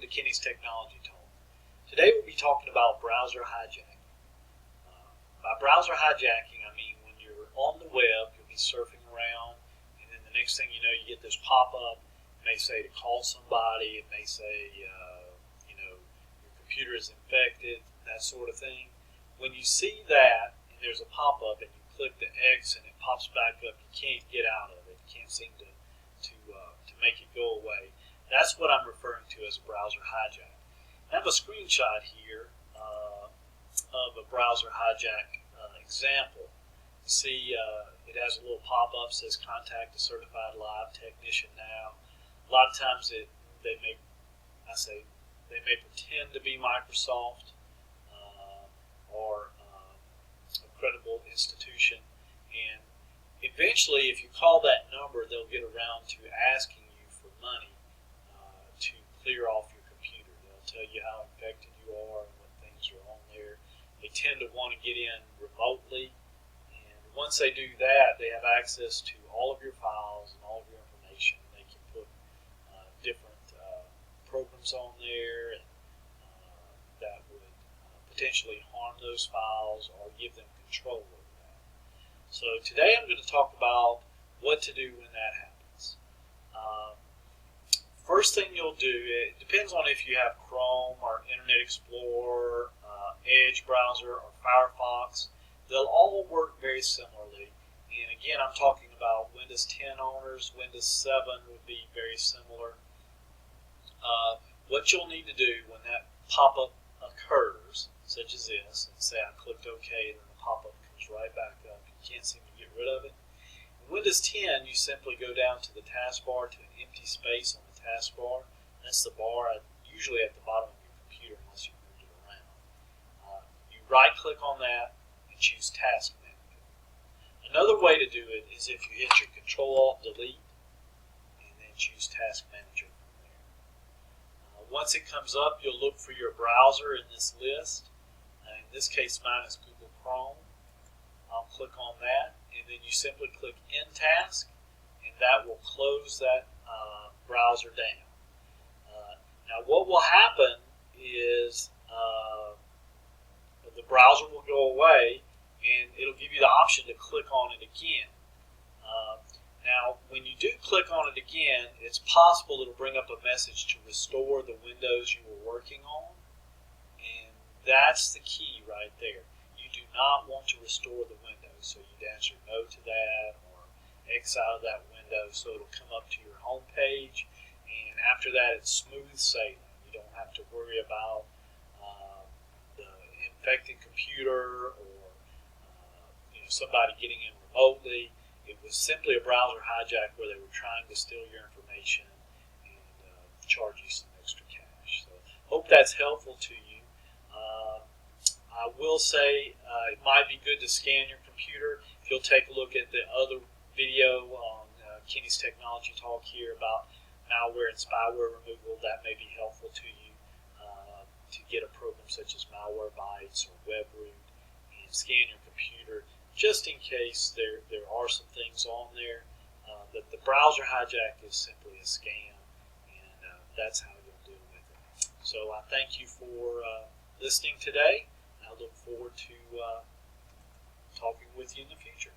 Kenny's Technology Talk. Today we'll be talking about browser hijacking. By browser hijacking, I mean when you're on the web, you'll be surfing around, and then the next thing you know, you get this pop-up. It may say to call somebody. It may say, your computer is infected, that sort of thing. When you see that, and there's a pop-up, and you click the X, and it pops back up, you can't get out of it. You can't seem to make it go away. That's what I'm referring to as a browser hijack. I have a screenshot here of a browser hijack example. You see it has a little pop-up, says contact a certified live technician now. A lot of times they may pretend to be Microsoft or a credible institution, and eventually if you call that number, they'll get around to asking you for money to clear off your computer. They'll tell you how infected you are and what things are on there. They tend to want to get in remotely, and once they do that, they have access to all of your files and all of your information. They can put different programs on there and, that would potentially harm those files or give them control over that. So today I'm going to talk about what to do when that happens. First thing you'll do, it depends on if you have Chrome or Internet Explorer, Edge browser, or Firefox. They'll all work very similarly. And again, I'm talking about Windows 10 owners. Windows 7 would be very similar. What you'll need to do when that pop-up occurs, such as this, and say I clicked OK, and then the pop-up comes right back up. You can't seem to get rid of it. In Windows 10, you simply go down to the taskbar, to an empty space on the taskbar. That's the bar usually at the bottom of your computer, unless you moved it around. You right-click on that and choose Task Manager. Another way to do it is if you hit your Control-Alt-Delete and then choose Task Manager from there. Once it comes up, you'll look for your browser in this list. In this case, mine is Google Chrome. I'll click on that, and then you simply click End Task, and that will close that browser down. Now, what will happen is the browser will go away, and it'll give you the option to click on it again. Now, when you do click on it again, it's possible it'll bring up a message to restore the windows you were working on, and that's the key right there. You do not want to restore the windows, so you'd answer no to that or X out of that window, so it'll come up to your home page, and after that it's smooth sailing. You don't have to worry about the infected computer or somebody getting in remotely. It was simply a browser hijack where they were trying to steal your information and charge you some extra cash. So hope that's helpful to you. I will say it might be good to scan your computer. If you'll take a look at the other video on Kenny's Technology Talk here about malware and spyware removal, that may be helpful to you to get a program such as Malwarebytes or WebRoot and scan your computer just in case there are some things on there. But the browser hijack is simply a scam, and that's how you'll deal with it. So I thank you for listening today. I look forward to talking with you in the future.